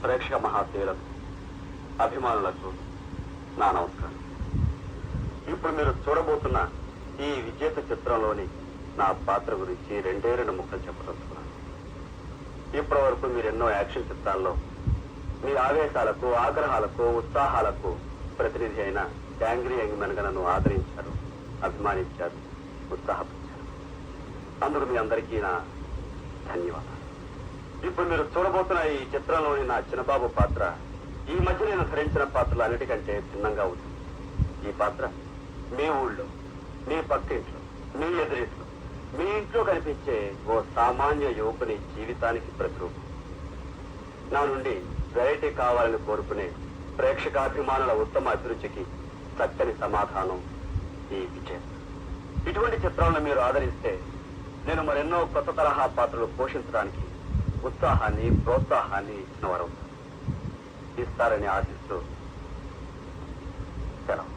ప్రేక్షక మహాశయులకు అభిమానులకు నా నమస్కారం. ఇప్పుడు మీరు చూడబోతున్న ఈ విజేత చిత్రంలోని నా పాత్ర గురించి రెండు ముక్కలు చెప్పదలుచుకున్నాను. ఇప్పటి వరకు మీరు ఎన్నో యాక్షన్ చిత్రాల్లో మీ ఆవేశాలకు, ఆగ్రహాలకు, ఉత్సాహాలకు ప్రతినిధి అయిన యాంగ్రీ యంగ్ మెన్ గా నన్ను ఆదరించారు, అభిమానించారు, ఉత్సాహపరిచారు. అందుకు మీ అందరికీ నా ధన్యవాదాలు. ఇప్పుడు మీరు చూడబోతున్న ఈ చిత్రంలోని నా చిన్నబాబు పాత్ర ఈ మధ్య నేను ధరించిన పాత్రలు అన్నిటికంటే భిన్నంగా ఉంది. ఈ పాత్ర మీ ఊళ్ళో, మీ పక్కింట్లో, మీ ఎదురింట్లో, మీ ఇంట్లో కనిపించే ఓ సామాన్య యువకుని జీవితానికి ప్రతిరూపం. నా నుండి వెరైటీ కావాలని కోరుకునే ప్రేక్షకాభిమానుల ఉత్తమ అభిరుచికి చక్కని సమాధానం ఈ విజయం. ఇటువంటి చిత్రాలను మీరు ఆదరిస్తే నేను మరెన్నో కొత్త తరహా పాత్రలు పోషించడానికి ఉత్సాహాన్ని, ప్రోత్సాహాన్ని ఇచ్చిన వారు ఇస్తారని ఆశిస్తూ సెలవు.